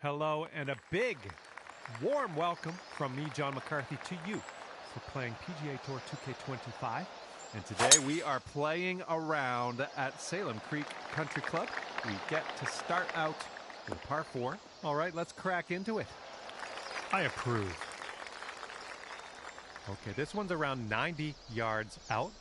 Hello, and a big, warm welcome from me, John McCarthy, to you for playing PGA Tour 2K25. And today we are playing around at Salem Creek Country Club. We get to start out with a par 4. All right, let's crack into it. I approve. Okay, this one's around 90 yards out.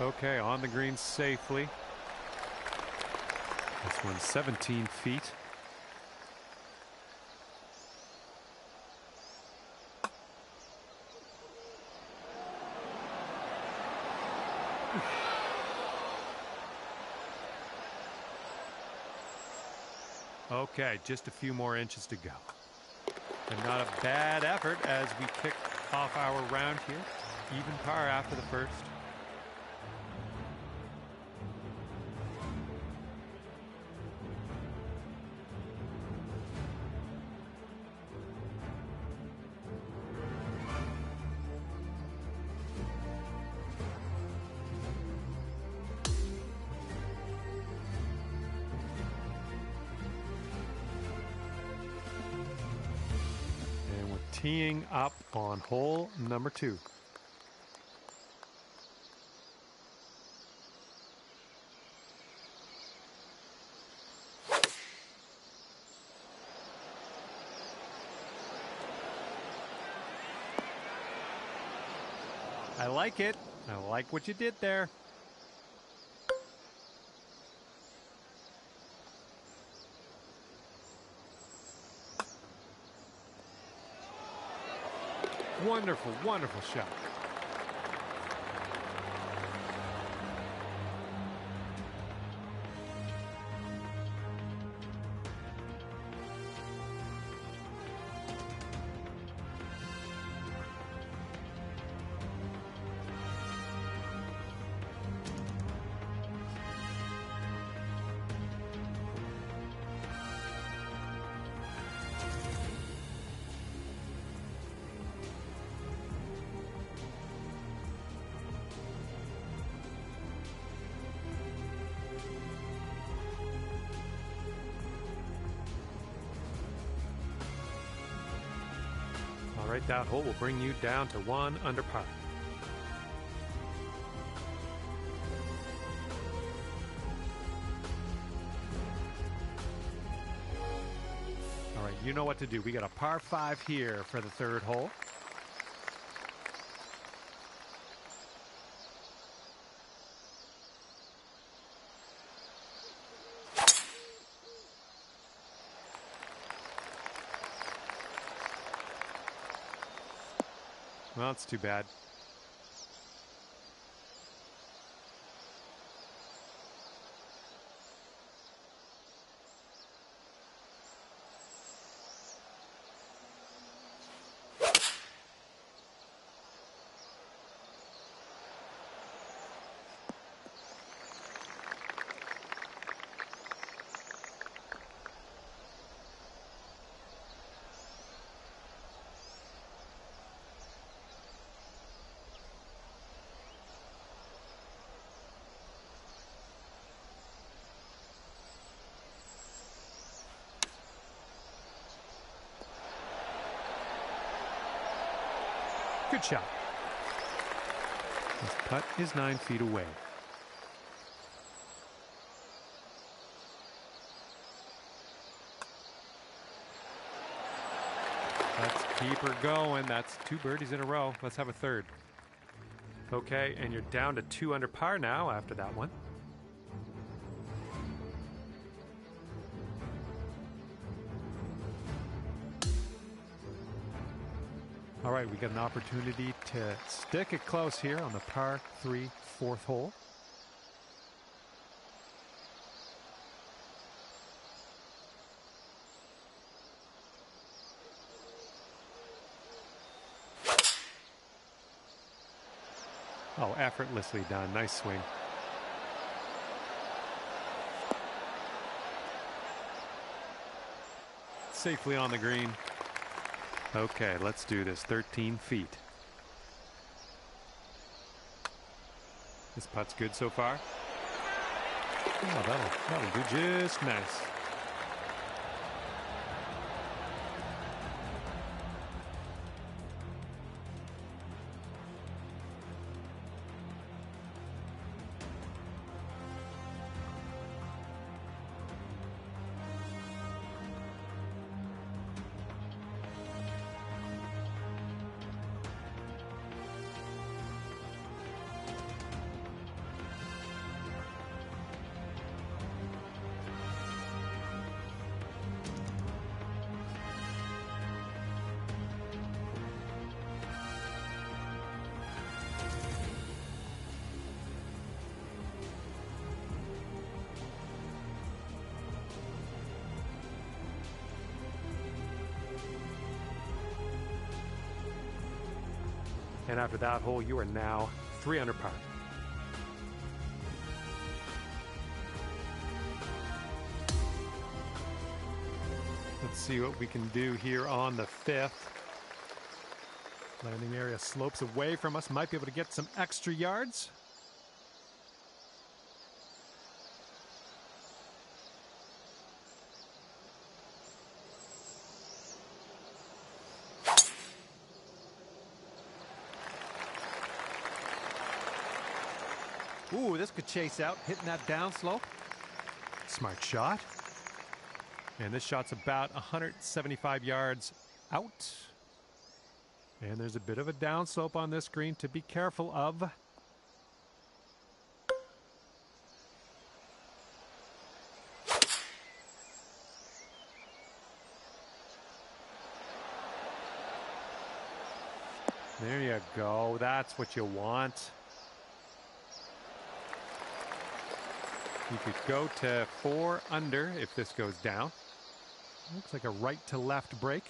Okay, on the green safely. This one's 17 feet. Okay, just a few more inches to go. And not a bad effort as we kick off our round here. Even par after the first. Teeing up on hole number 2. I like it. I like what you did there. Wonderful, wonderful shot. All right, that hole will bring you down to 1 under par. All right, you know what to do. We got a par 5 here for the third hole. Well, it's too bad. Good shot. This putt is 9 feet away. Let's keep her going. That's 2 birdies in a row. Let's have a third. Okay, and you're down to 2 under par now after that one. All right, we got an opportunity to stick it close here on the par 3 fourth hole. Oh, effortlessly done. Nice swing. safely on the green. Okay, let's do this. 13 feet. This putt's good so far. Oh, that'll do just nice. And after that hole, you are now 3 under par. Let's see what we can do here on the 5th. Landing area slopes away from us. Might be able to get some extra yards. Ooh, this could chase out, hitting that downslope. Smart shot. And this shot's about 175 yards out. And there's a bit of a downslope on this green to be careful of. There you go. That's what you want. You could go to 4 under if this goes down. Looks like a right to left break.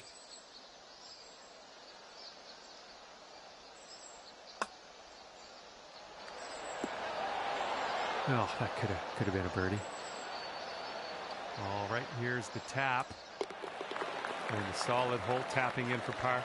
Oh, that could have been a birdie. All right, here's the tap. And a solid hole tapping in for par.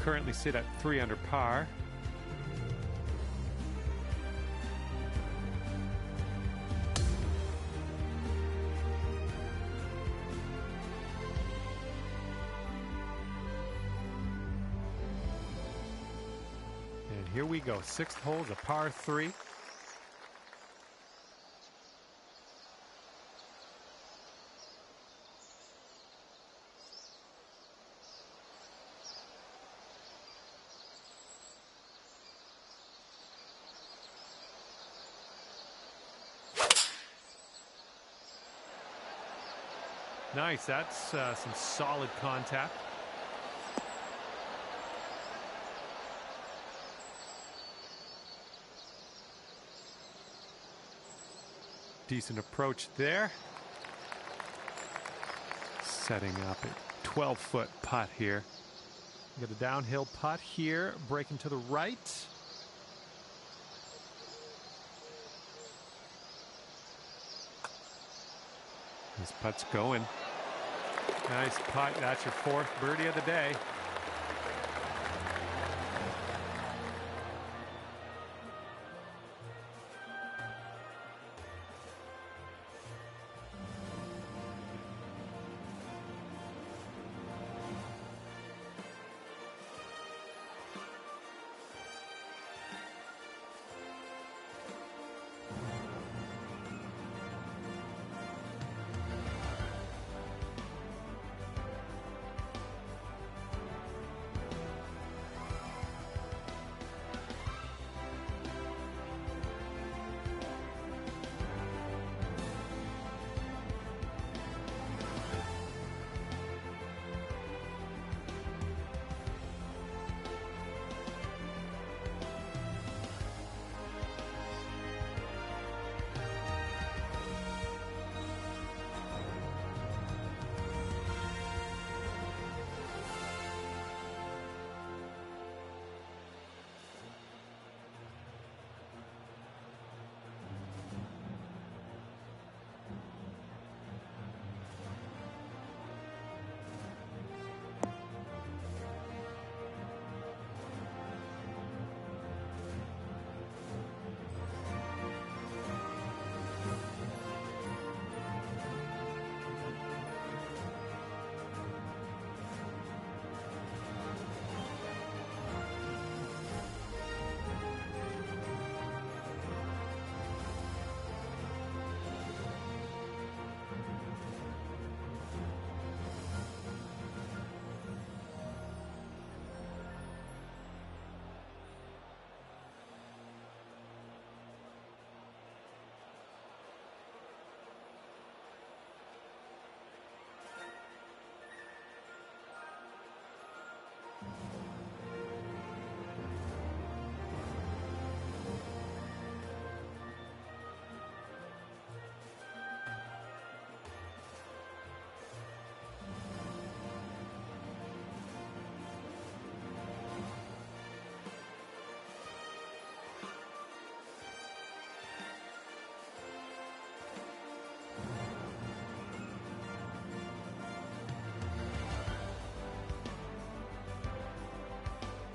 Currently sit at 3 under par. And here we go. 6th hole is a par 3. Nice, that's some solid contact. Decent approach there. Setting up a 12-foot putt here. Got a downhill putt here, breaking to the right. This putt's going. Nice putt. That's your 4th birdie of the day.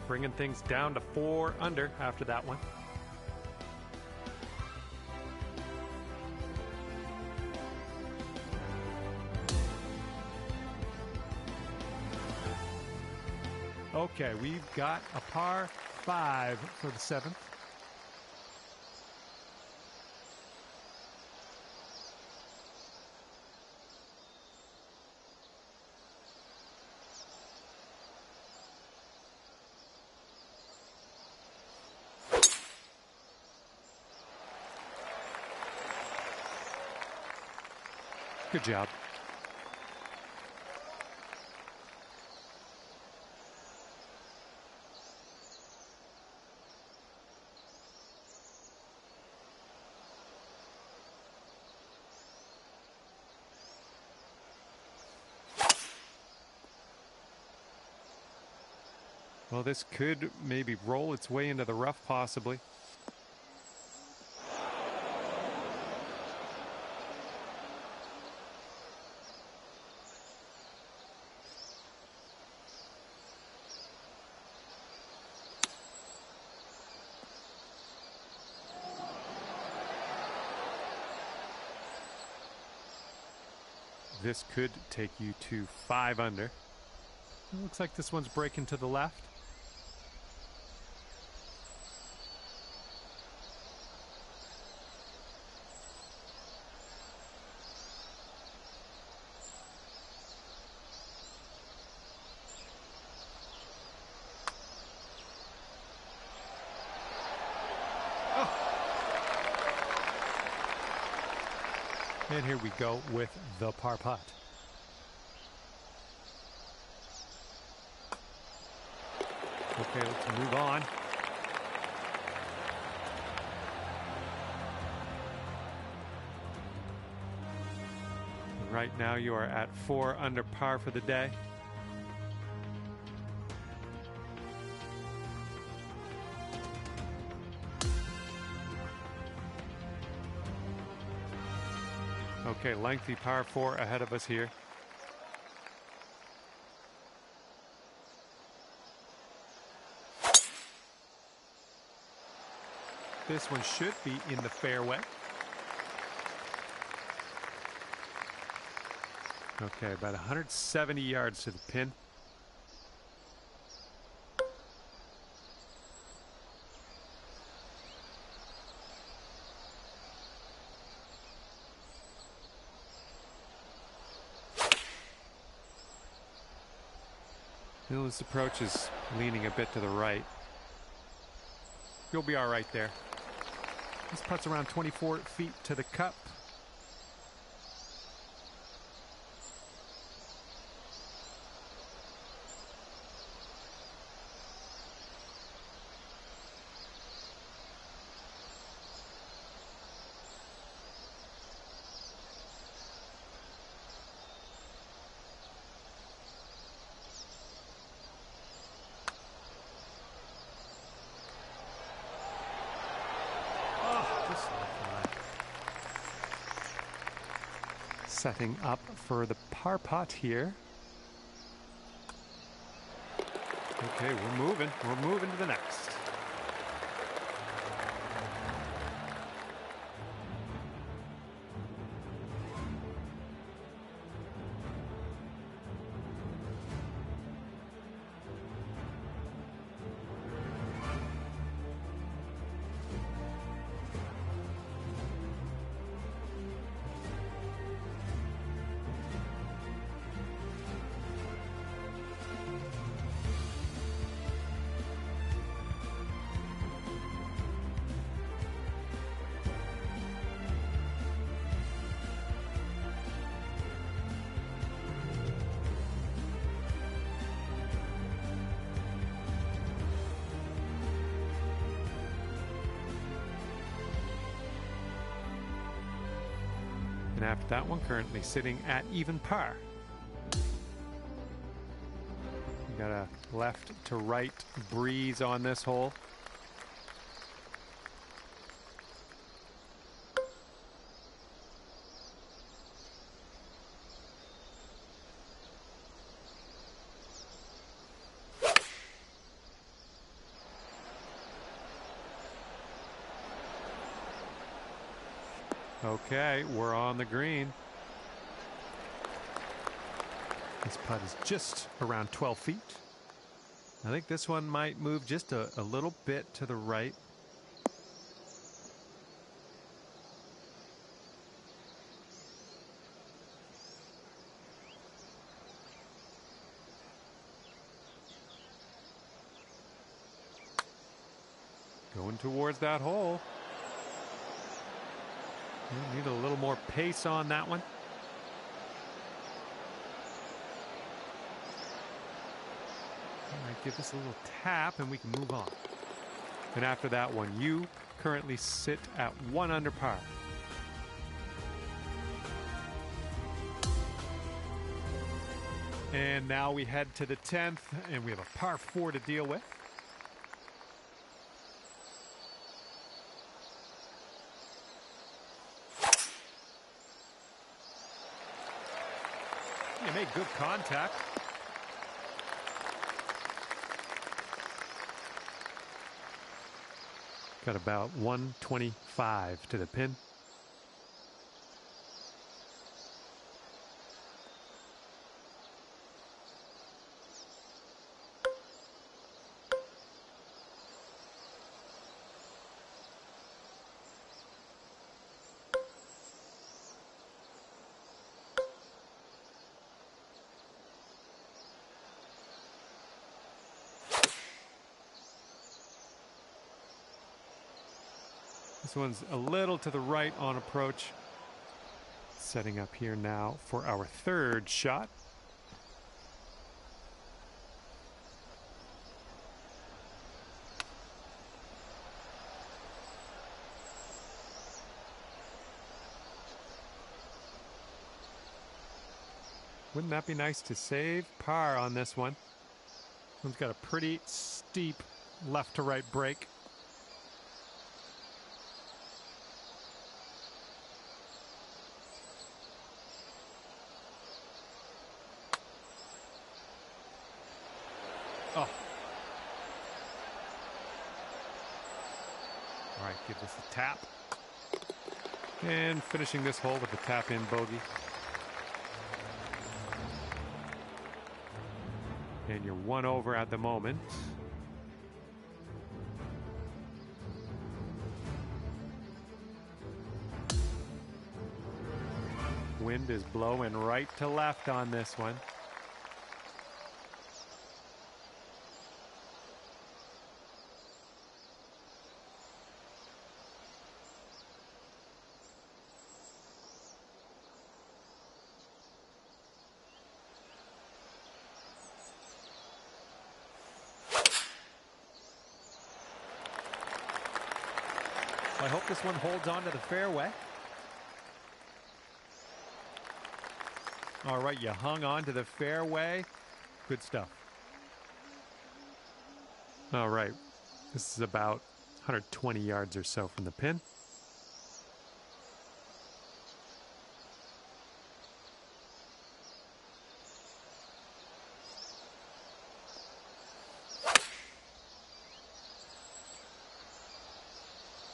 bringing things down to 4 under after that one. Okay, we've got a par 5 for the 7th. Good job. Well, this could maybe roll its way into the rough, possibly. This could take you to 5 under. It looks like this one's breaking to the left. And here we go with the par putt. Okay, let's move on. Right now you are at 4 under par for the day. Okay, lengthy par 4 ahead of us here. This one should be in the fairway. Okay, about 170 yards to the pin. This approach is leaning a bit to the right. You'll be all right there. This putt's around 24 feet to the cup. Setting up for the par putt here. Okay, we're moving to the next. And after that one, currently sitting at even par. We got a left to right breeze on this hole. Okay, we're on the green. This putt is just around 12 feet. I think this one might move just a little bit to the right. Going towards that hole. We need a little more pace on that one. All right, give this a little tap and we can move on. And after that one, you currently sit at 1 under par. And now we head to the 10th, and we have a par 4 to deal with. You made good contact. Got about 125 to the pin. This one's a little to the right on approach. Setting up here now for our 3rd shot. Wouldn't that be nice to save par on this one? This one's got a pretty steep left to right break. Oh. All right, give this a tap. And finishing this hole with a tap-in bogey. And you're 1 over at the moment. Wind is blowing right to left on this one. I hope this one holds on to the fairway. All right, you hung on to the fairway. Good stuff. All right, this is about 120 yards or so from the pin.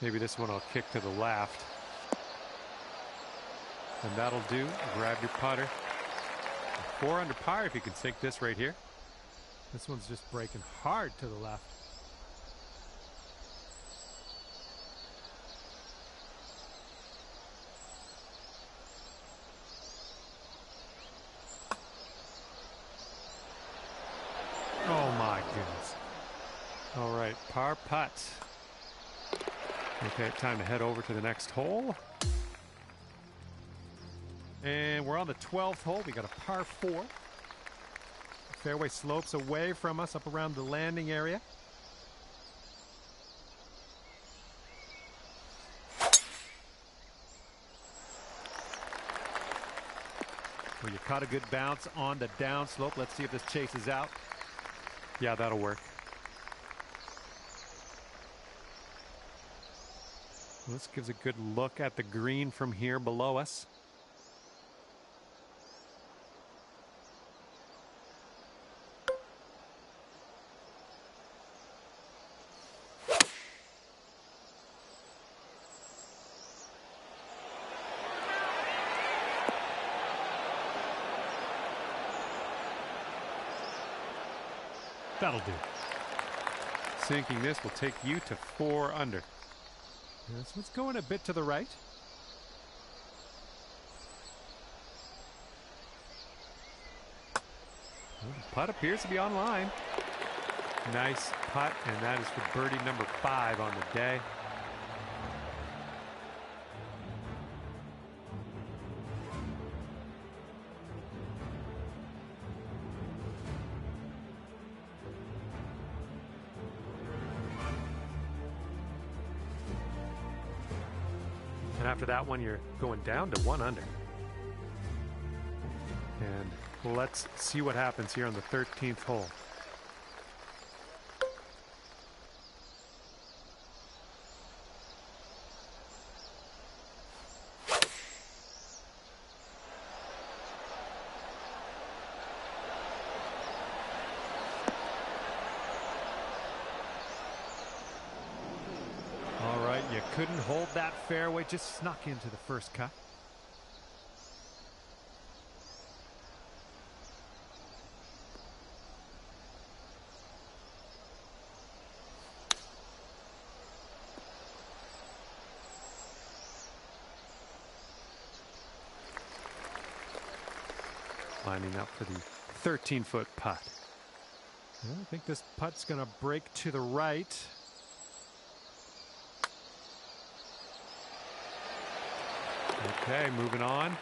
Maybe this one will kick to the left. And that'll do. Grab your putter. 4 under par if you can sink this right here. This one's just breaking hard to the left. Oh my goodness. All right, par putt. Okay, time to head over to the next hole. And we're on the 12th hole. We got a par 4. Fairway slopes away from us up around the landing area. Well, you caught a good bounce on the downslope. Let's see if this chases out. Yeah, that'll work. This gives a good look at the green from here below us. That'll do. Sinking this will take you to 4 under. This one's going a bit to the right. Well, the putt appears to be on line. Nice putt, and that is for birdie number 5 on the day. And after that one, you're going down to 1 under. And let's see what happens here on the 13th hole. All right, you couldn't hold that fairway, just snuck into the first cut. Lining up for the 13-foot putt. I think this putt's going to break to the right. Okay, moving on.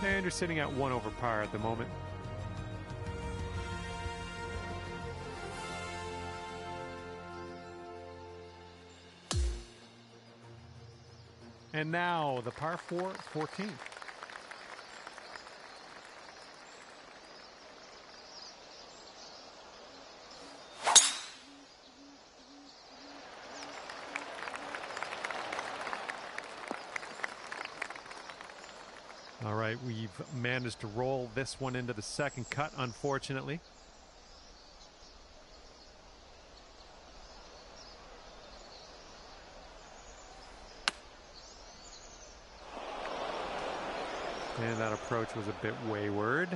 And you're sitting at 1 over par at the moment. And now the par 4, 14. All right, we've managed to roll this one into the second cut, unfortunately. And that approach was a bit wayward.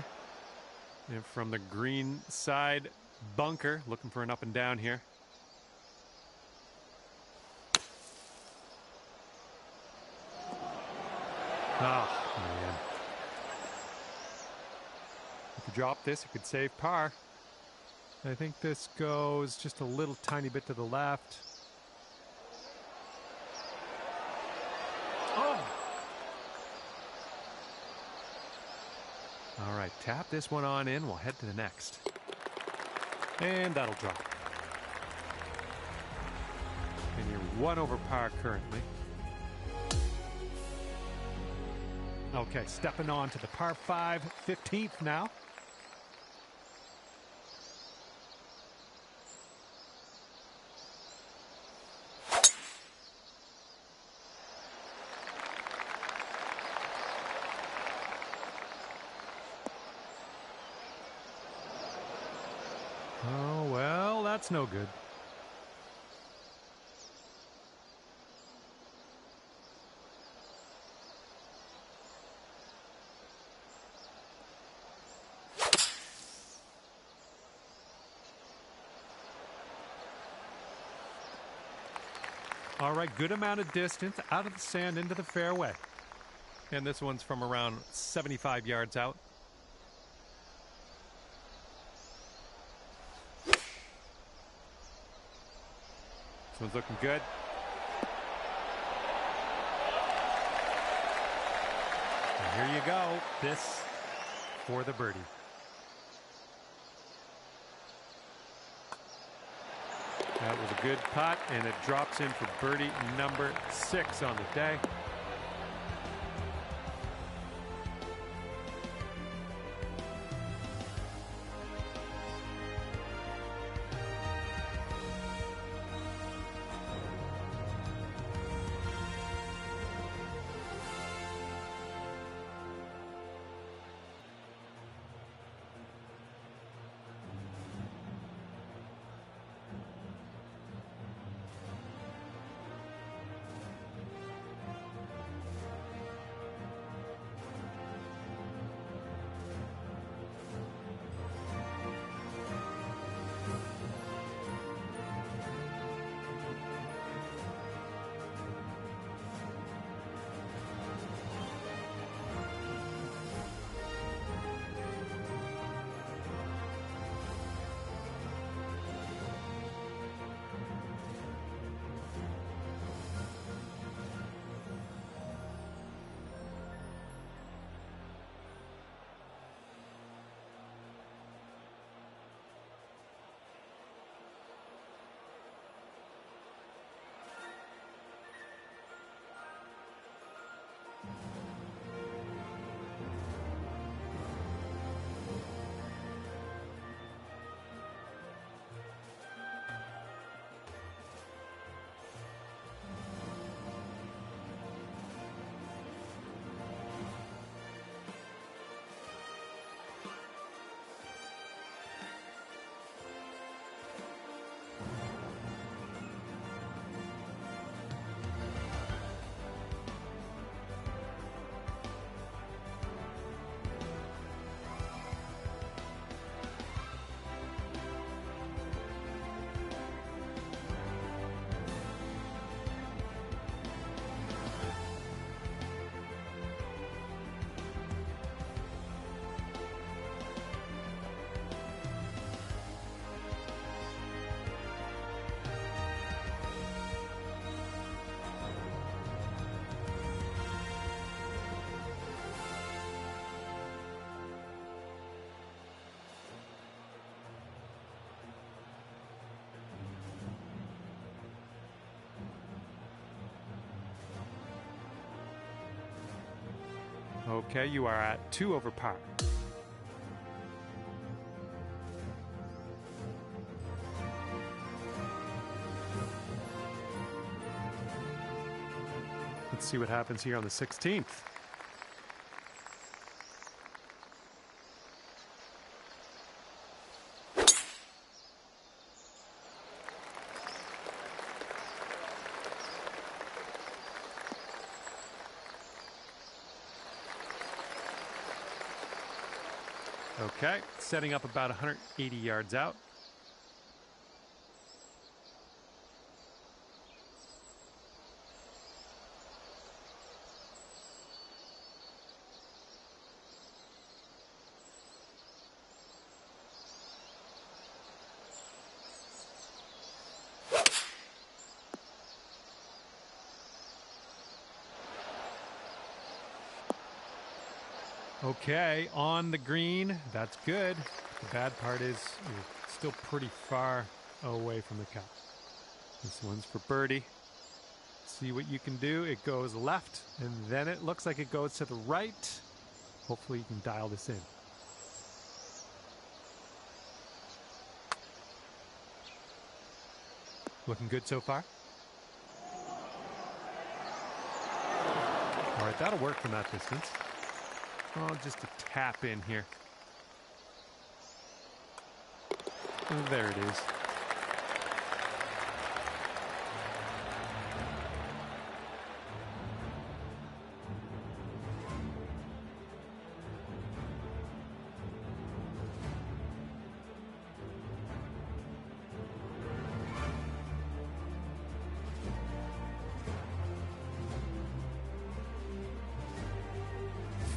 And from the green side bunker, looking for an up and down here. Oh, man. If you drop this, it could save par. I think this goes just a little tiny bit to the left. Oh! All right, tap this one on in. We'll head to the next. And that'll drop. And you're 1 over par currently. Okay, stepping on to the par 5, 15th now. That's no good. All right, good amount of distance out of the sand into the fairway. And this one's from around 75 yards out. This one's looking good. And here you go. This for the birdie. That was a good putt, and it drops in for birdie number 6 on the day. Okay, you are at 2 over par. Let's see what happens here on the 16th. Okay, setting up about 180 yards out. Okay, on the green, that's good. The bad part is you're still pretty far away from the cup. This one's for birdie. See what you can do. It goes left, and then it looks like it goes to the right. Hopefully you can dial this in. Looking good so far. All right, that'll work from that distance. Oh, just a tap in here. Oh, there it is.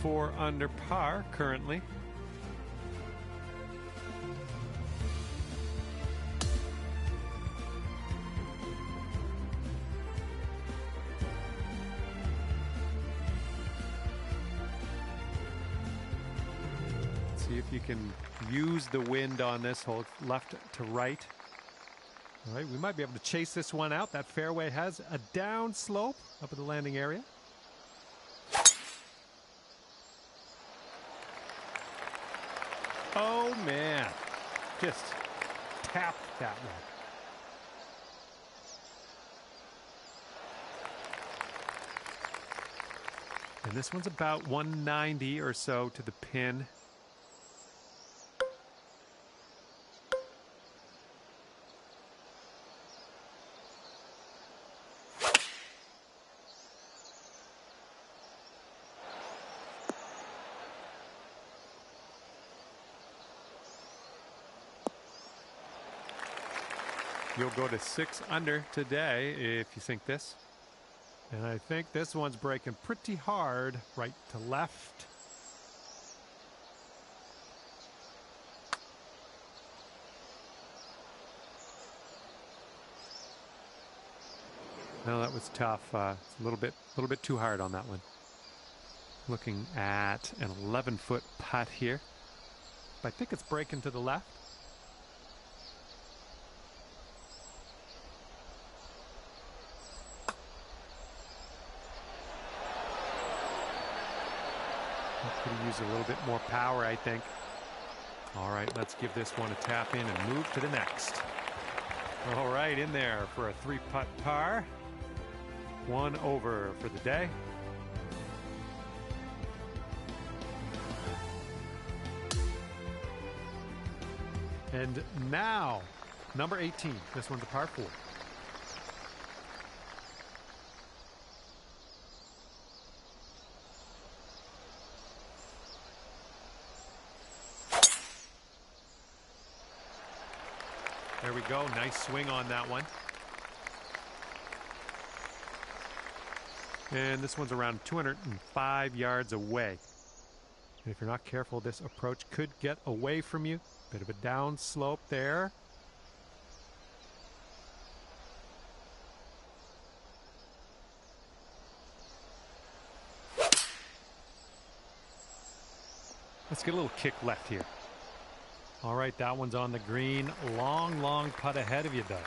4 under par currently. See if you can use the wind on this hole, left to right. All right, we might be able to chase this one out. That fairway has a down slope up at the landing area. Oh man, just tapped that one. And this one's about 190 or so to the pin. You'll go to 6 under today if you sink this. And I think this one's breaking pretty hard right to left. No, that was tough. It's a little bit too hard on that one. Looking at an 11-foot putt here. I think it's breaking to the left. Could use a little bit more power, I think. All right, let's give this one a tap in and move to the next. All right, in there for a 3-putt par. 1 over for the day. And now, number 18. This one's a par 4. There we go. Nice swing on that one. And this one's around 205 yards away. And if you're not careful, this approach could get away from you. Bit of a down slope there. Let's get a little kick left here. All right, that one's on the green. Long putt ahead of you, Doug.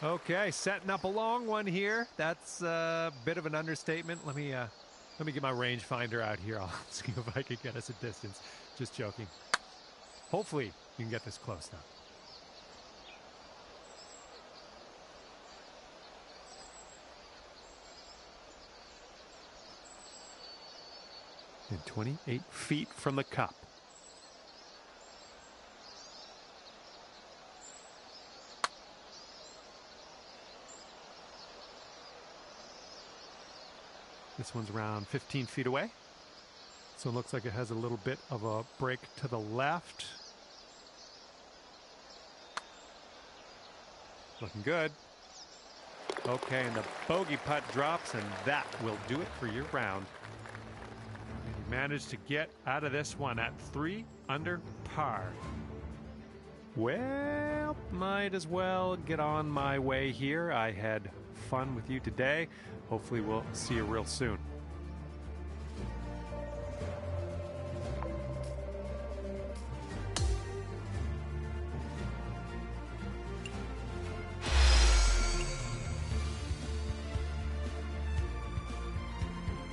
Okay, setting up a long one here. That's a bit of an understatement. Let me get my rangefinder out here. I'll see if I can get us a distance. Just joking. Hopefully, you can get this close now. And 28 feet from the cup. This one's around 15 feet away. So it looks like it has a little bit of a break to the left. Looking good. Okay, and the bogey putt drops, and that will do it for your round. You managed to get out of this one at 3 under par. Well, might as well get on my way here. I had fun with you today. Hopefully we'll see you real soon.